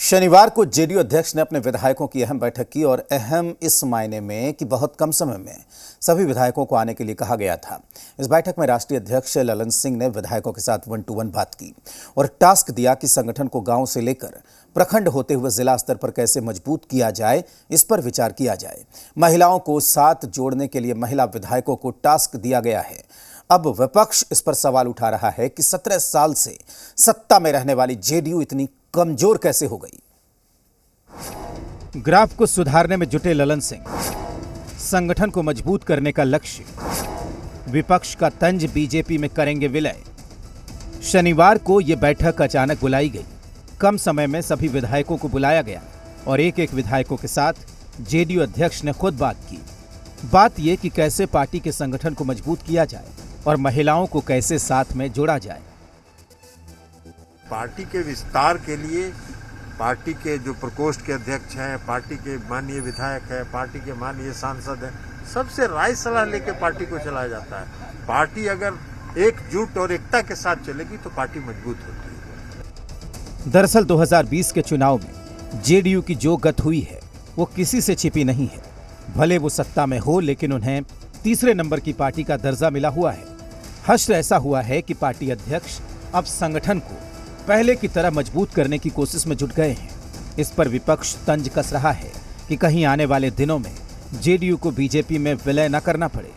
शनिवार को जेडीयू अध्यक्ष ने अपने विधायकों की अहम बैठक की और अहम इस मायने में कि बहुत कम समय में सभी विधायकों को आने के लिए कहा गया था। इस बैठक में राष्ट्रीय अध्यक्ष ललन सिंह ने विधायकों के साथ 1-to-1 बात की और टास्क दिया कि संगठन को गांव से लेकर प्रखंड होते हुए जिला स्तर पर कैसे मजबूत किया जाए, इस पर विचार किया जाए। महिलाओं को साथ जोड़ने के लिए महिला विधायकों को टास्क दिया गया है। अब विपक्ष इस पर सवाल उठा रहा है कि 17 साल से सत्ता में रहने वाली जेडीयू इतनी कमजोर कैसे हो गई। ग्राफ को सुधारने में जुटे ललन सिंह, संगठन को मजबूत करने का लक्ष्य, विपक्ष का तंज बीजेपी में करेंगे विलय। शनिवार को यह बैठक अचानक बुलाई गई। कम समय में सभी विधायकों को बुलाया गया और एक एक विधायकों के साथ जेडीयू अध्यक्ष ने खुद बात की। बात यह कि कैसे पार्टी के संगठन को मजबूत किया जाए और महिलाओं को कैसे साथ में जोड़ा जाए। पार्टी के विस्तार के लिए पार्टी के जो प्रकोष्ठ के अध्यक्ष हैं, पार्टी के माननीय विधायक हैं, पार्टी के माननीय सांसद हैं, सबसे राय सलाह लेकर पार्टी को चलाया जाता है। पार्टी अगर एकजुट और एकता के साथ चलेगी तो पार्टी मजबूत होती है। दरअसल 2020 के चुनाव में जेडीयू की जो गत हुई है वो किसी से छिपी नहीं है। भले वो सत्ता में हो, लेकिन उन्हें तीसरे नंबर की पार्टी का दर्जा मिला हुआ है। हश्र ऐसा हुआ है कि पार्टी अध्यक्ष अब संगठन को पहले की तरह मजबूत करने की कोशिश में जुट गए हैं। इस पर विपक्ष तंज कस रहा है कि कहीं आने वाले दिनों में जेडीयू को बीजेपी में विलय न करना पड़े।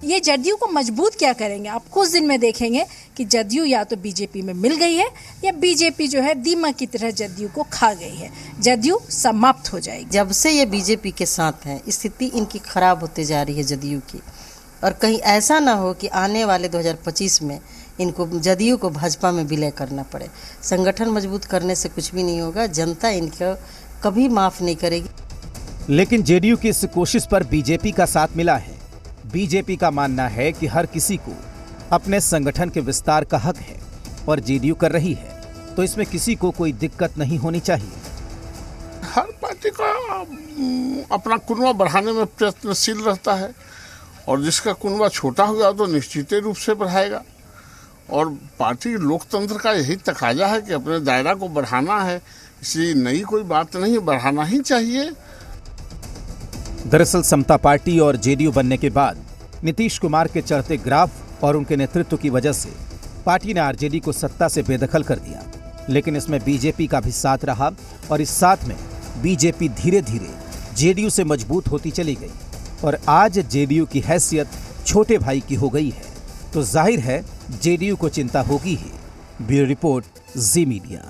ये जदयू को मजबूत क्या करेंगे, आप कुछ दिन में देखेंगे कि जदयू या तो बीजेपी में मिल गई है या बीजेपी जो है दीमक की तरह जदयू को खा गई है। जदयू समाप्त हो जाएगी। जब से ये बीजेपी के साथ हैं, स्थिति इनकी खराब होती जा रही है जदयू की। और कहीं ऐसा ना हो कि आने वाले 2025 में इनको जदयू को भाजपा में विलय करना पड़े। संगठन मजबूत करने से कुछ भी नहीं होगा। जनता इनको कभी माफ नहीं करेगी। लेकिन जेडीयू की इस कोशिश पर बीजेपी का साथ मिला है। बीजेपी का मानना है कि हर किसी को अपने संगठन के विस्तार का हक है और जेडीयू कर रही है तो इसमें किसी को कोई दिक्कत नहीं होनी चाहिए। हर पार्टी का अपना कुनबा बढ़ाने में प्रयत्नशील रहता है और जिसका कुनबा छोटा होगा तो निश्चित रूप से बढ़ाएगा। और पार्टी लोकतंत्र का यही तकाजा है कि अपने दायरा को बढ़ाना है। इसलिए नई कोई बात नहीं, बढ़ाना ही चाहिए। दरअसल समता पार्टी और जेडीयू बनने के बाद नीतीश कुमार के चढ़ते ग्राफ और उनके नेतृत्व की वजह से पार्टी ने आरजेडी को सत्ता से बेदखल कर दिया। लेकिन इसमें बीजेपी का भी साथ रहा और इस साथ में बीजेपी धीरे धीरे जेडीयू से मजबूत होती चली गई और आज जेडीयू की हैसियत छोटे भाई की हो गई है। तो जाहिर है जेडीयू को चिंता होगी ही। ब्यूरो रिपोर्ट, जी मीडिया।